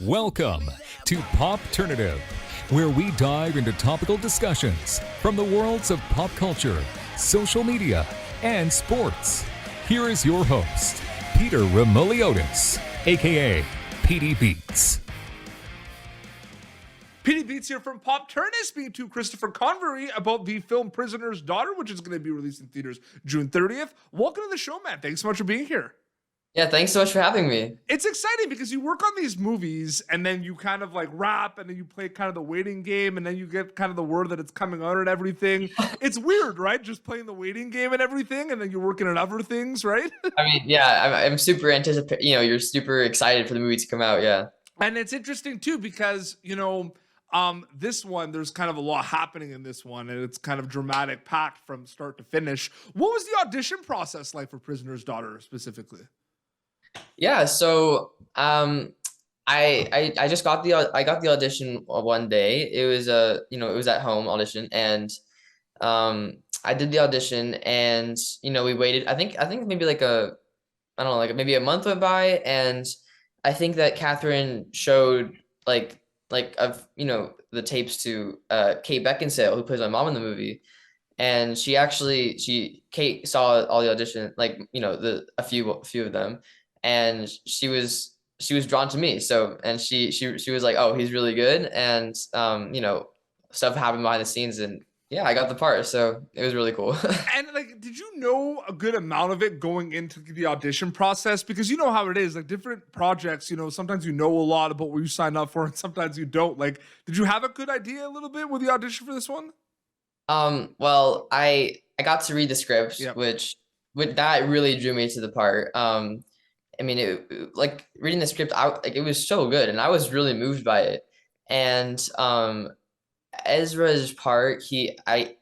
Welcome to Popternative, where we dive into topical discussions from the worlds of pop culture, social media, and sports. Here is your host, Peter Remoliotis, aka PD Beats. PD Beats here from Popternative, speaking to Christopher Convery about the film Prisoner's Daughter, which is going to be released in theaters June 30th. Welcome to the show, man. Thanks so much for being here. Yeah, thanks so much for having me. It's exciting because you work on these movies and then you kind of like rap and then you play kind of the waiting game and then you get kind of the word that it's coming out and everything. It's weird, right? Just playing the waiting game and everything and then you're working on other things, right? I mean, yeah, I'm super you're super excited for the movie to come out, yeah. And it's interesting too because, this one, there's kind of a lot happening in this one and it's kind of dramatic packed from start to finish. What was the audition process like for Prisoner's Daughter specifically? Yeah, so I just got the audition one day. It was it was at home audition, and I did the audition, and we waited. I think maybe maybe a month went by, and I think that Catherine showed the tapes to Kate Beckinsale, who plays my mom in the movie. And Kate saw all the audition, a few of them, and she was drawn to me. So, and she was like, oh, he's really good. And, stuff happened behind the scenes, and yeah, I got the part. So it was really cool. And did you know a good amount of it going into the audition process? Because you know how it is, like different projects, sometimes you know a lot about what you sign up for and sometimes you don't. Did you have a good idea a little bit with the audition for this one? Well, I got to read the script, Yep. which that really drew me to the part. I mean, reading the script out, it was so good, and I was really moved by it. And Ezra's part, he's a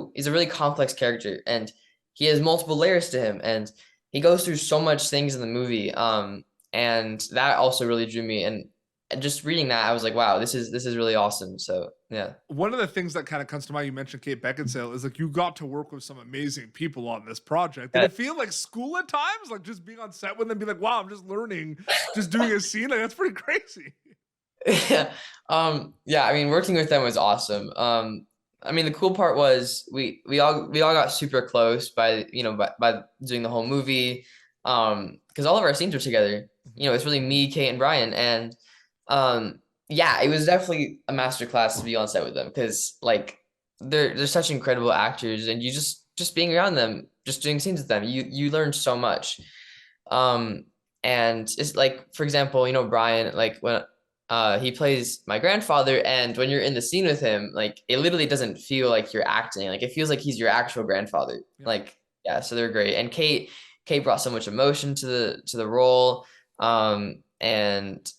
really complex character, and he has multiple layers to him, and he goes through so much things in the movie. And that also really drew me, and just reading that, I was like, wow, this is really awesome. So yeah. One of the things that kind of comes to mind, you mentioned Kate Beckinsale, is you got to work with some amazing people on this project. Did it feel like school at times? Just being on set with them, be like, wow, I'm just learning, just doing a scene. That's pretty crazy. Yeah. Yeah, I mean, working with them was awesome. I mean, the cool part was we all got super close by doing the whole movie. Because all of our scenes were together. It's really me, Kate, and Brian. And yeah, it was definitely a masterclass to be on set with them, because they're such incredible actors, and you just being around them, just doing scenes with them, you learn so much. And it's for example, Brian, when he plays my grandfather, and when you're in the scene with him, it literally doesn't feel like you're acting. It feels like he's your actual grandfather. Yeah. Yeah, so they're great. And Kate brought so much emotion to the role. And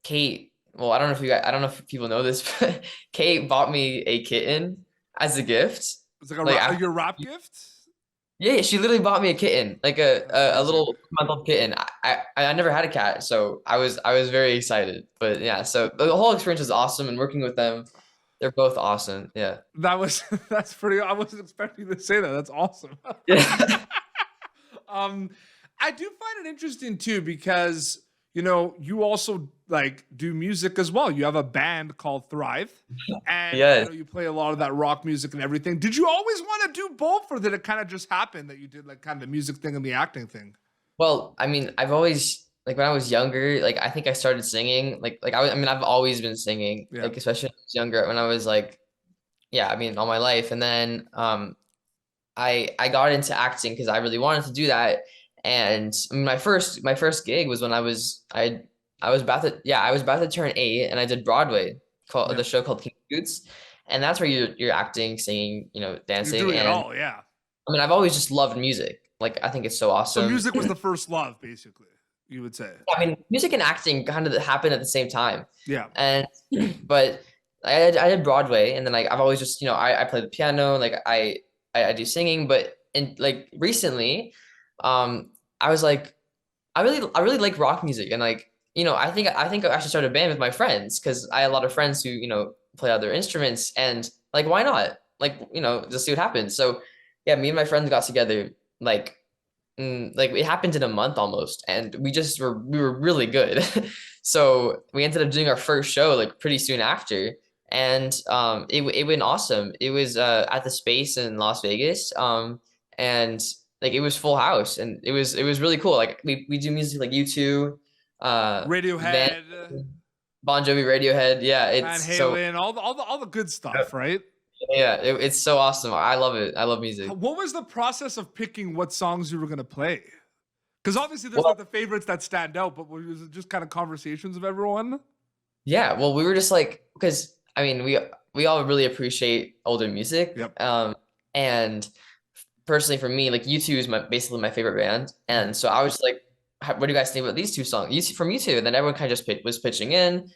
Kate, well, I don't know if people know this, but Kate bought me a kitten as a gift. It's your rap gift? Yeah, she literally bought me a kitten, a little month-old kitten. I never had a cat, so I was very excited. But yeah, so the whole experience was awesome, and working with them, they're both awesome. Yeah. That's pretty. I wasn't expecting you to say that. That's awesome. Yeah. I do find it interesting too, because you also do music as well. You have a band called Thrive, and Yeah. you play a lot of that rock music and everything. Did you always want to do both, or did it kind of just happen that you did kind of the music thing and the acting thing? Well, I mean, I've always when I was younger, I think I started singing. I've always been singing, Yeah. Especially when I was younger, when I was all my life. And then I got into acting because I really wanted to do that. And I mean, my first gig was when I was about to turn 8, and I did Broadway, the show called King Scoots, and that's where you're acting, singing, dancing. You're doing and it all, yeah. I mean, I've always just loved music. I think it's so awesome. So music was the first love, basically, you would say. I mean, music and acting kind of happened at the same time. Yeah. And but I did Broadway, and then I've always just I play the piano, I do singing, but recently, I was I really like rock music, and I think I should start a band with my friends, because I had a lot of friends who play other instruments, and why not just see what happens. So yeah, me and my friends got together like it happened in a month almost, and we were really good. So we ended up doing our first show like pretty soon after, and it went awesome. It was at the Space in Las Vegas, and like it was full house, and it was really cool. Like we do music like U2, Van Radiohead, Bon Jovi, Radiohead. Yeah, Van it's so Halen, all the good stuff, right? yeah, it's so awesome. I love it. I love music. What was the process of picking what songs you were gonna play? Because obviously there's Well, like the favorites that stand out, but was it just kind of conversations of everyone? yeah, well, we were just like, because I mean, we all really appreciate older music. Yep. And personally for me, like U2 is basically my favorite band. And so I was like, what do you guys think about these two songs? U2 from U2. And then everyone kind of just was pitching in.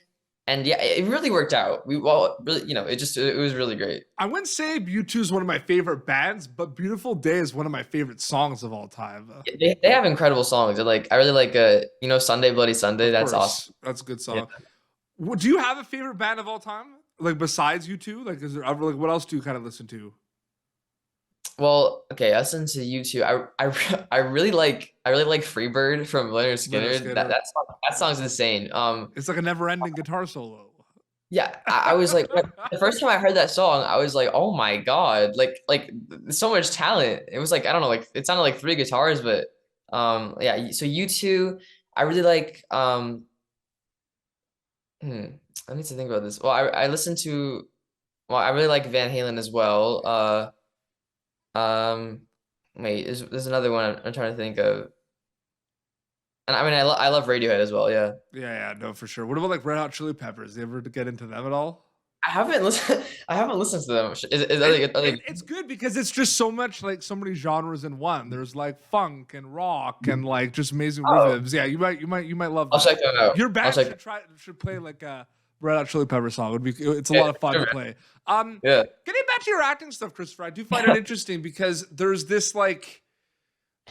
And yeah, it really worked out. We all really, it was really great. I wouldn't say U2 is one of my favorite bands, but Beautiful Day is one of my favorite songs of all time. They have incredible songs. They're like, I really like Sunday Bloody Sunday. Of That's course. awesome. That's a good Yeah. song. Do you have a favorite band of all time? Like besides U2? Like is there ever like what else do you kind of listen to? Well, okay, I listen to U2. I really like Freebird from Leonard Skinner. Leonard Skinner. That song's insane. It's like a never-ending guitar solo. Yeah, I was like the first time I heard that song, I was like, oh my God, like so much talent. It was like, I don't know, like it sounded like three guitars, but yeah, so U2, I really like I need to think about this. Well, I listen to well, I really like Van Halen as well. Um wait, there's another one I'm trying to think of. And I mean I love Radiohead as well, yeah. Yeah, no, for sure. What about like Red Hot Chili Peppers? You ever get into them at all? I haven't listened to them. Are they It's good because it's just so much like so many genres in one. There's like funk and rock and like just amazing rhythms. Yeah, you might love I'll that. check them out. Your I'll band check. should play like a Red Hot Chili Pepper song. It's a Yeah, lot of fun sure, to man. play. Yeah. Getting back to your acting stuff, Christopher, I do find it interesting because there's this like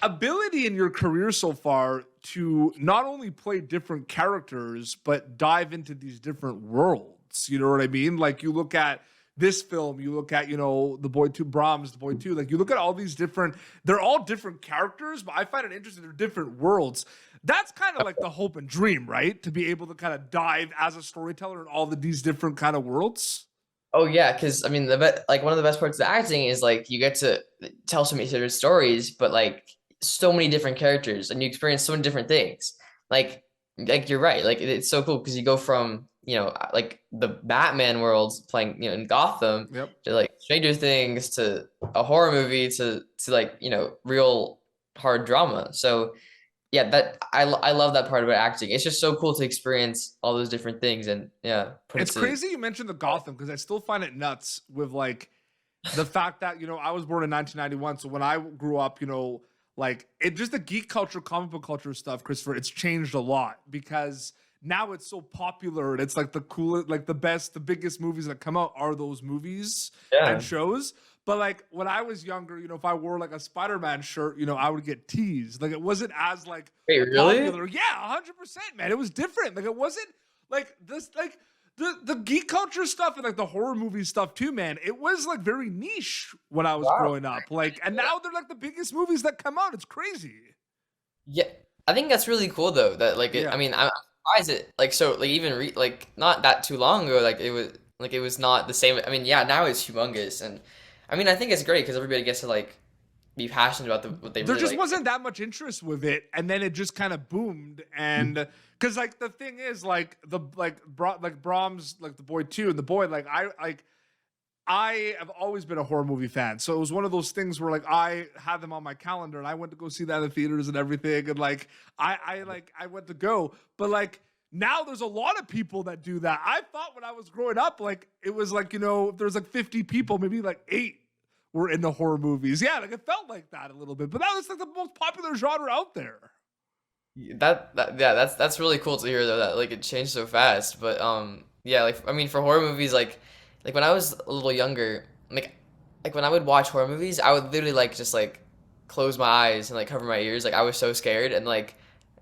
ability in your career so far to not only play different characters but dive into these different worlds. You know what I mean? Like you look at this film, you look at the boy two Brahms, the boy two. Like you look at all these different. They're all different characters, but I find it interesting. They're different worlds. That's kind of like the hope and dream, right? To be able to kind of dive as a storyteller in all these different kind of worlds. Oh yeah, because I mean like one of the best parts of acting is like you get to tell so many different stories, but like so many different characters, and you experience so many different things. Like you're right. Like it's so cool because you go from like the Batman worlds playing in Gotham Yep. to like Stranger Things to a horror movie to like real hard drama. So yeah, that I love that part about acting. It's just so cool to experience all those different things and yeah, put It's it to crazy you mentioned the Gotham because I still find it nuts with like the fact that I was born in 1991, so when I grew up, like it just the geek culture, comic book culture stuff, Christopher, it's changed a lot because now it's so popular and it's like the coolest, like the best, the biggest movies that come out are those movies yeah. and shows. But like when I was younger, if I wore like a Spider-Man shirt, I would get teased. Like it wasn't as like Wait, really? popular. Yeah, 100%, man. It was different. Like it wasn't like this, like the geek culture stuff and like the horror movie stuff too, man. It was like very niche when I was growing up. Like, and now they're like the biggest movies that come out. It's crazy. Yeah, I think that's really cool though. That like, Yeah. I mean, I'm surprised it like so like even like not that too long ago, like it was not the same. I mean, yeah, now it's humongous, and I mean, I think it's great because everybody gets to like be passionate about what they There really just like. wasn't that much interest with it, and then it just kind of boomed. And because like the thing is, like Brahms, like the boy too, and the boy, like I have always been a horror movie fan, so it was one of those things where like I had them on my calendar, and I went to go see that in the theaters and everything, and like I went to go, but like. Now there's a lot of people that do that. I thought when I was growing up, like it was like, if there's like 50 people, maybe like 8 were into horror movies. Yeah, like it felt like that a little bit. But that was like the most popular genre out there. Yeah, that's really cool to hear though that like it changed so fast. But yeah, like I mean for horror movies like when I was a little younger, like when I would watch horror movies, I would literally like just like close my eyes and like cover my ears. Like I was so scared and like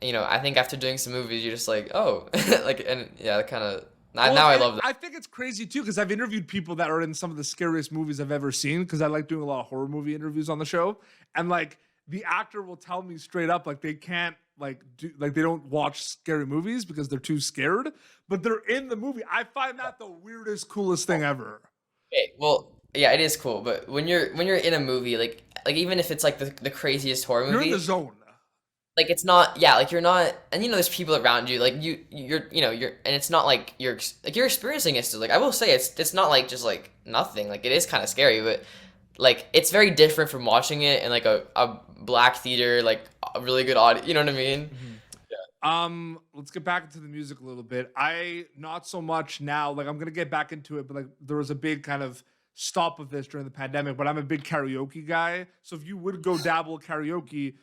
I think after doing some movies, you're just like, oh, like, and yeah, kind of. Now I love that. I think it's crazy too because I've interviewed people that are in some of the scariest movies I've ever seen because I like doing a lot of horror movie interviews on the show, and like the actor will tell me straight up like they can't like do like they don't watch scary movies because they're too scared, but they're in the movie. I find that the weirdest, coolest thing ever. Okay, well, yeah, it is cool, but when you're in a movie, like even if it's like the craziest horror You're movie, in the zone. like it's not, yeah, like you're not, and there's people around you, like you're and it's not like you're experiencing it still. Like I will say, it's not like just like nothing. Like it is kind of scary, but like it's very different from watching it in like a black theater, like a really good audio. You know what I mean? Let's get back into the music a little bit. I not so much now. Like I'm gonna get back into it, but like there was a big kind of stop of this during the pandemic. But I'm a big karaoke guy, so if you would go dabble karaoke.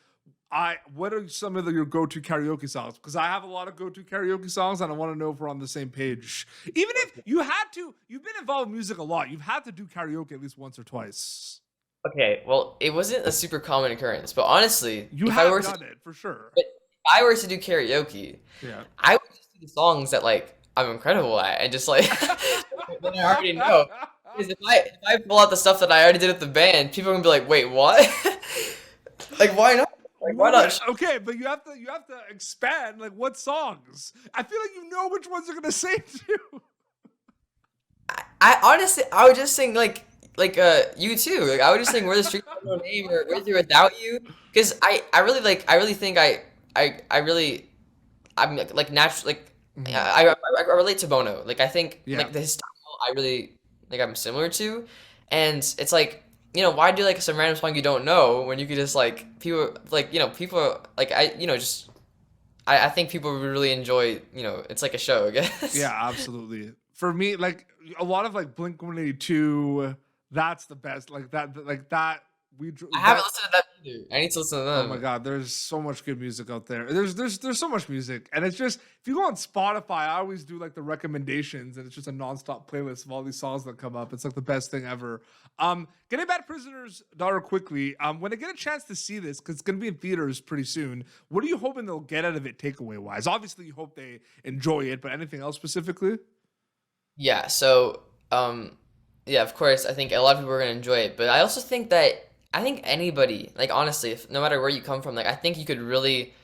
What are some of your go-to karaoke songs? Because I have a lot of go-to karaoke songs, and I want to know if we're on the same page. Even if you've been involved in music a lot. You've had to do karaoke at least once or twice. Okay, well, it wasn't a super common occurrence, but honestly, You if have I were done it for sure. but if I were to do karaoke, Yeah. I would just do the songs that like I'm incredible at, and just like that I already know. Because if I pull out the stuff that I already did with the band, people are gonna be like, "Wait, what?" Like, why not? Like, why not? Okay, but you have to expand. Like, what songs? I feel like you know which ones you're gonna sing to. I honestly, I would just sing like you too. Like I would just sing "Where the Streets Have No Name" or "With or Without You," because I really think I'm like natural. Like I relate to Bono. Like I think Yeah. like his style I really like I'm similar to, and it's like. Why do like some random song you don't know when you could just like people like I think people would really enjoy, it's like a show, I guess. Yeah, absolutely. For me, like a lot of like Blink-182, that's the best. Like that. I haven't listened to that either. I need to listen to them. Oh my god, there's so much good music out there. There's so much music, and it's just if you go on Spotify, I always do like the recommendations, and it's just a nonstop playlist of all these songs that come up. It's like the best thing ever. Getting back to Prisoner's Daughter quickly. When I get a chance to see this, because it's gonna be in theaters pretty soon, what are you hoping they'll get out of it takeaway wise? Obviously, you hope they enjoy it, but anything else specifically? Yeah, so yeah, of course, I think a lot of people are gonna enjoy it, but I also think that anybody, like honestly, if no matter where you come from, like I think you could really,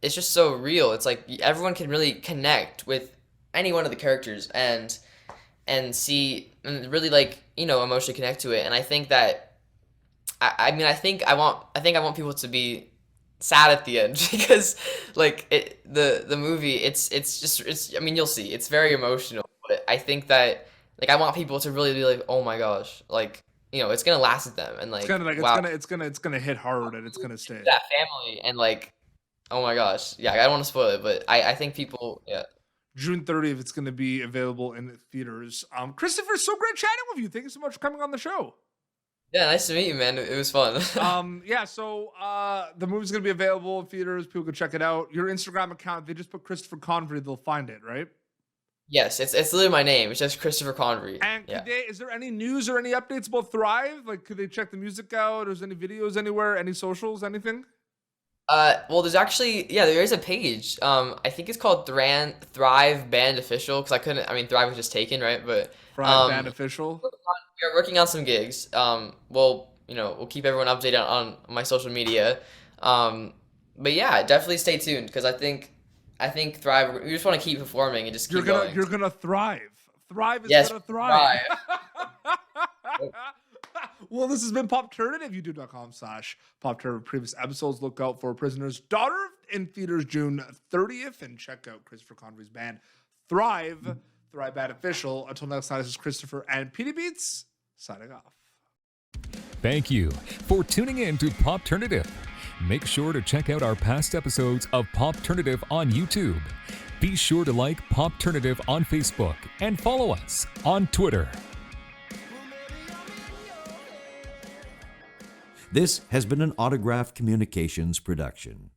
it's just so real. It's like everyone can really connect with any one of the characters and see and really like emotionally connect to it. And I think that I want people to be sad at the end because like the movie it's I mean you'll see it's very emotional, but I think that like I want people to really be like, oh my gosh, like it's gonna last with them and like It's kind of like wow, it's gonna hit hard and it's gonna stay. that family and like oh my gosh, yeah, I don't want to spoil it, but I think people, yeah. June 30th, it's going to be available in theaters. Christopher, so great chatting with you. Thank you so much for coming on the show. Yeah, nice to meet you, man. It was fun. Yeah, so the movie's going to be available in theaters. People can check it out. Your Instagram account, they just put Christopher Convery, they'll find it, right? Yes, it's literally my name. It's just Christopher Convery. And yeah. is there any news or any updates about Thrive? Like, could they check the music out? Is there any videos anywhere? Any socials? Anything? Well, there's actually, yeah, there is a page. I think it's called Thrive Band Official because Thrive was just taken, right? But Thrive Band Official. We're working on some gigs. We'll keep everyone updated on my social media. But yeah, definitely stay tuned because I think Thrive. We just want to keep performing and just keep going. You're gonna thrive. Thrive is gonna thrive. Well, this has been Popternative, youtube.com/Popternative. Previous episodes, look out for Prisoner's Daughter in theaters June 30th, and check out Christopher Convery's band Thrive Band Official. Until next time, this is Christopher and PD Beats signing off. Thank you for tuning in to Popternative. Make sure to check out our past episodes of Popternative on YouTube. Be sure to like Popternative on Facebook and follow us on Twitter. This has been an Autograph Communications production.